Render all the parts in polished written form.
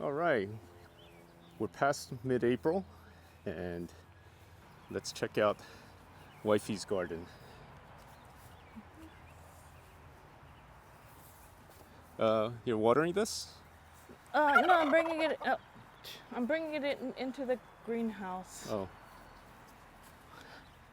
All right, we're past mid-April and let's check out Wifey's garden. You're watering this? No, I'm bringing it. I'm bringing it into the greenhouse. Oh,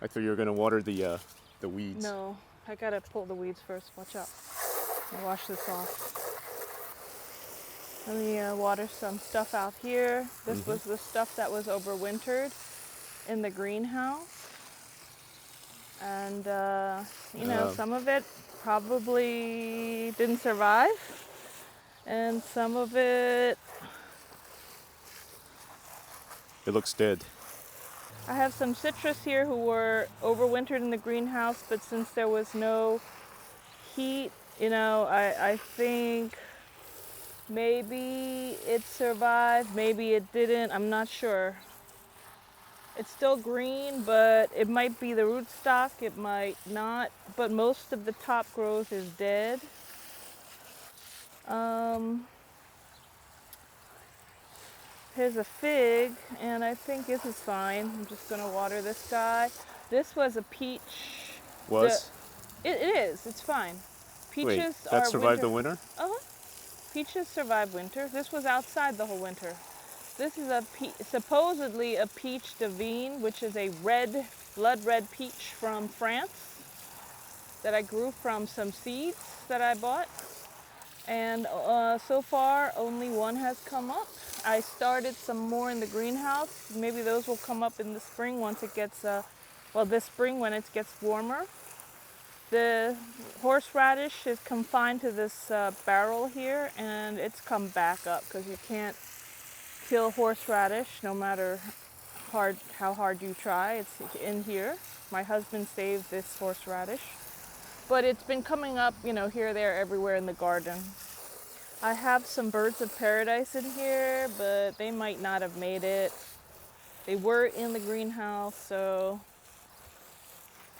I thought you were gonna water the weeds. No, I gotta pull the weeds first. Watch out. I'll wash this off. Let me water some stuff out here. This was the stuff that was overwintered in the greenhouse. And, some of it probably didn't survive. And some of it, It looks dead. I have some citrus here who were overwintered in the greenhouse, but since there was no heat, I think maybe it survived, maybe it didn't, I'm not sure. It's still green, but it might be the rootstock, it might not, but most of the top growth is dead. Here's a fig, and I think this is fine. I'm just gonna water this guy. This was a peach. Was? It is, it's fine. Peaches Wait, that are survived winter. the winter? Uh-huh. Peaches survive winter. This was outside the whole winter. This is supposedly a peach divine, which is a blood red peach from France that I grew from some seeds that I bought. And so far, only one has come up. I started some more in the greenhouse. Maybe those will come up in the spring once it gets, this spring when it gets warmer. The horseradish is confined to this barrel here, and it's come back up because you can't kill horseradish no matter how hard you try. It's in here. My husband saved this horseradish. But it's been coming up, here, there, everywhere in the garden. I have some birds of paradise in here, but they might not have made it. They were in the greenhouse, so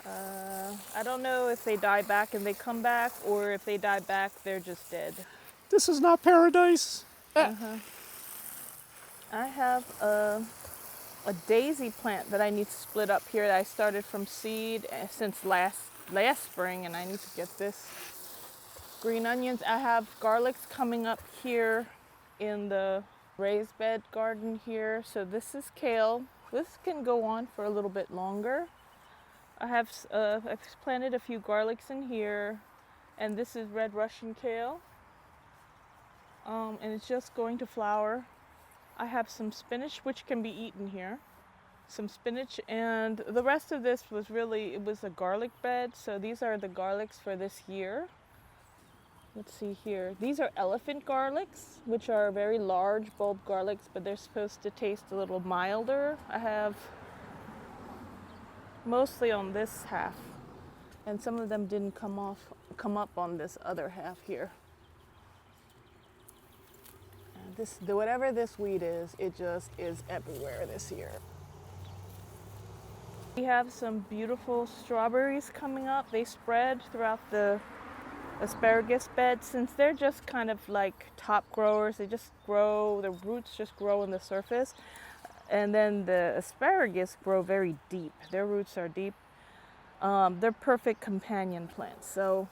I don't know if they die back and they come back, or if they die back, they're just dead. This is not paradise. I have a daisy plant that I need to split up here that I started from seed since last spring, and I need to get this. Green onions. I have garlics coming up here in the raised bed garden here. So this is kale. This can go on for a little bit longer. I've planted a few garlics in here, and this is red Russian kale. And it's just going to flower. I have some spinach, which can be eaten here. Some spinach, and the rest of this was it was a garlic bed. So these are the garlics for this year. Let's see here. These are elephant garlics, which are very large bulb garlics, but they're supposed to taste a little milder. I have mostly on this half, and some of them didn't come up on this other half here. And whatever this weed is, it just is everywhere this year. We have some beautiful strawberries coming up. They spread throughout the asparagus bed. Since they're just kind of like top growers, they just grow, the roots just grow in the surface. And then the asparagus grow very deep. Their roots are deep. They're perfect companion plants. So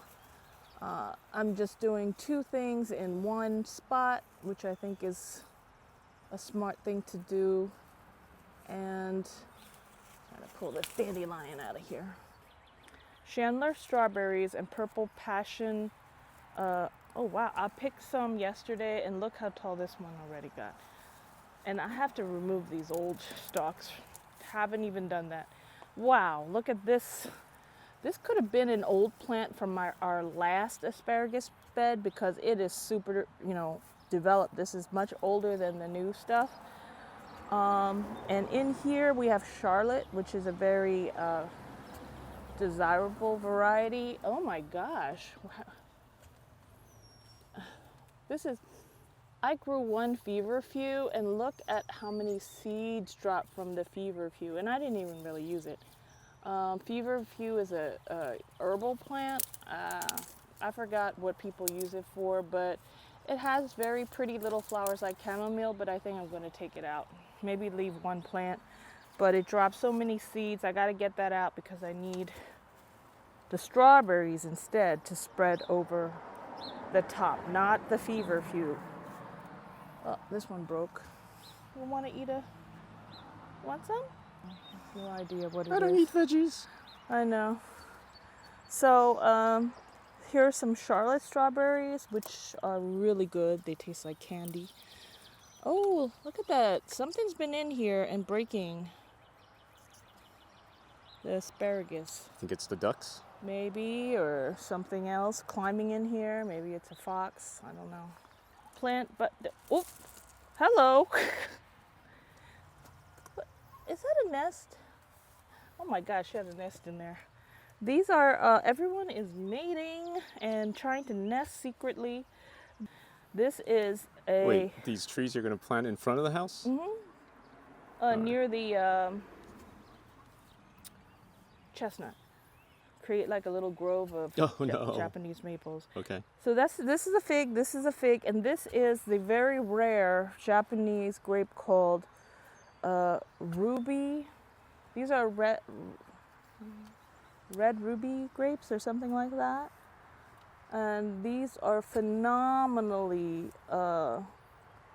I'm just doing two things in one spot, which I think is a smart thing to do. And I'm trying to pull this dandelion out of here. Chandler strawberries and purple passion. Oh wow, I picked some yesterday, and look how tall this one already got. And I have to remove these old stalks. Haven't even done that. Wow, look at this. This could have been an old plant from our last asparagus bed, because it is super, developed. This is much older than the new stuff. And in here we have Charlotte, which is a very desirable variety. Oh my gosh. I grew one feverfew, and look at how many seeds dropped from the feverfew, and I didn't even really use it. Feverfew is a herbal plant. I forgot what people use it for, but It has very pretty little flowers like chamomile, but I think I'm going to take it out. Maybe leave one plant. But it dropped so many seeds. I got to get that out because I need the strawberries instead to spread over the top, not the feverfew. Oh, this one broke. You want to eat a... Want some? No idea what it is. I don't eat veggies. I know. So, here are some Charlotte strawberries, which are really good. They taste like candy. Oh, look at that. Something's been in here and breaking the asparagus. I think it's the ducks. Maybe, or something else climbing in here. Maybe it's a fox. I don't know. Plant, but... Oh, hello. Is that a nest? Oh my gosh, she had a nest in there. These are, everyone is mating and trying to nest secretly. This is a... Wait, these trees you're going to plant in front of the house? Mm-hmm. Near the chestnut. Create like a little grove of Japanese maples. Okay. So this is a fig, this is a fig, and this is the very rare Japanese grape called ruby. These are red ruby grapes or something like that. And these are phenomenally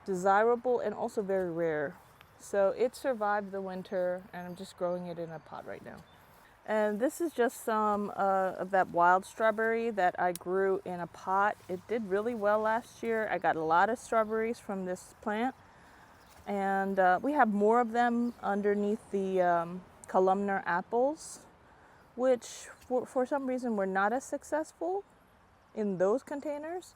desirable and also very rare. So it survived the winter, and I'm just growing it in a pot right now. And this is just some of that wild strawberry that I grew in a pot. It did really well last year. I got a lot of strawberries from this plant. And we have more of them underneath the columnar apples, which for some reason were not as successful in those containers.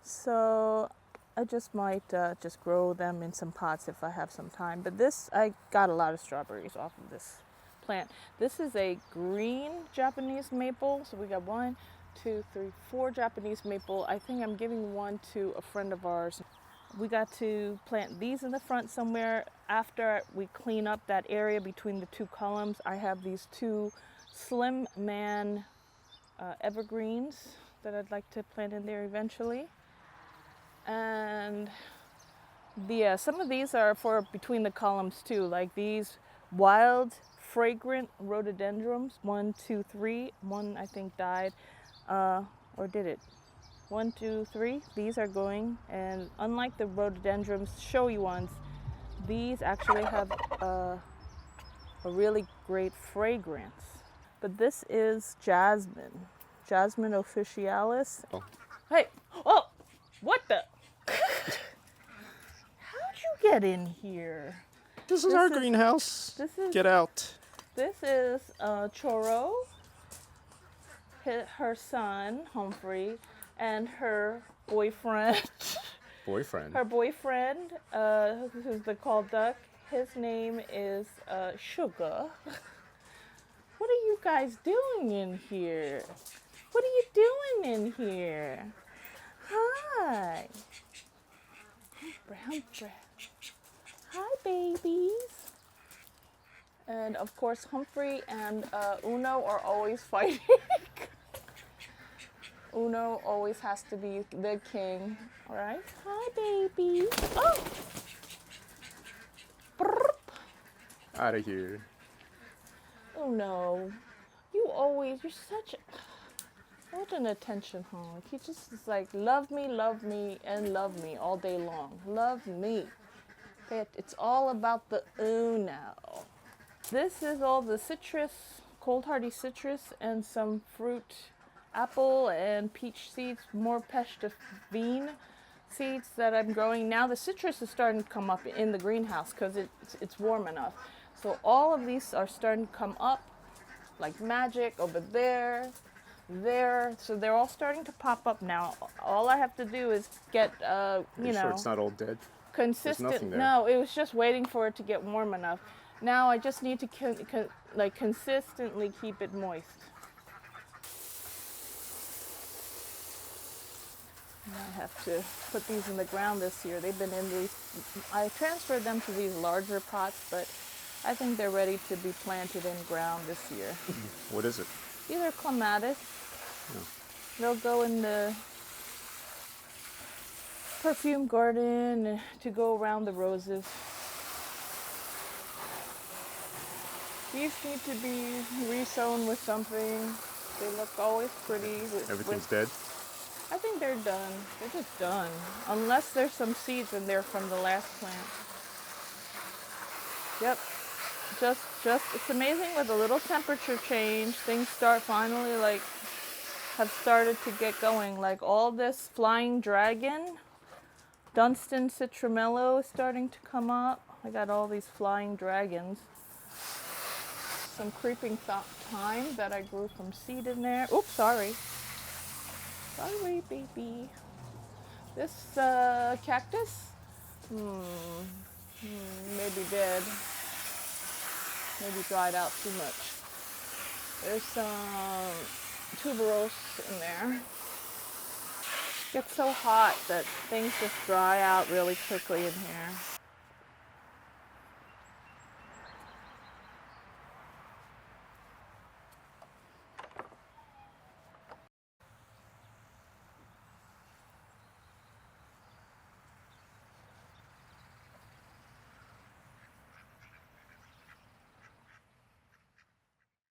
So I just might just grow them in some pots if I have some time. But this, I got a lot of strawberries off of this plant. This is a green Japanese maple. So we got 1, 2, 3, 4 Japanese maple. I think I'm giving one to a friend of ours. We got to plant these in the front somewhere. After we clean up that area between the 2 columns, I have these 2 Slim Man evergreens that I'd like to plant in there eventually. And some of these are for between the columns too, like these wild fragrant rhododendrons. 1, 2, 3. One I think died, or did it? 1, 2, 3. These are going, and unlike the rhododendrons, showy ones, these actually have a really great fragrance. But this is jasmine, Jasmine officialis. Oh. Hey, oh, what the? How'd you get in here? This is our greenhouse. Get out. This is Choro, her son, Humphrey, and her boyfriend. Her boyfriend, who's the called duck. His name is Sugar. What are you guys doing in here? What are you doing in here? Hi. Humphrey. Hi, babies. And of course, Humphrey and Uno are always fighting. Uno always has to be the king. All right. Hi, baby. Oh. Out of here. Uno, you're such what an attention hog. He just is like, love me, and love me all day long. Love me. It's all about the Uno. This is all the citrus, cold hardy citrus, and some fruit, apple and peach seeds, more pêche de vigne seeds that I'm growing. Now the citrus is starting to come up in the greenhouse because it's warm enough. So all of these are starting to come up like magic over there. So they're all starting to pop up now. All I have to do is get, you know. Sure it's not all dead? Consistent. No, it was just waiting for it to get warm enough. Now I just need to consistently keep it moist. I have to put these in the ground this year. They've been in these. I transferred them to these larger pots, but I think they're ready to be planted in ground this year. What is it? These are clematis. Oh. They'll go in the perfume garden to go around the roses. These need to be resown with something. They look always pretty. Everything's dead. I think they're done. They're just done. Unless there's some seeds in there from the last plant. Yep. Just, it's amazing with a little temperature change, things start finally have started to get going. Like all this flying dragon, Dunstan citramella is starting to come up. I got all these flying dragons. Some creeping thyme that I grew from seed in there. Oops, sorry. Sorry, baby. This cactus, maybe dead. Maybe dried out too much. There's some tuberose in there. It gets so hot that things just dry out really quickly in here.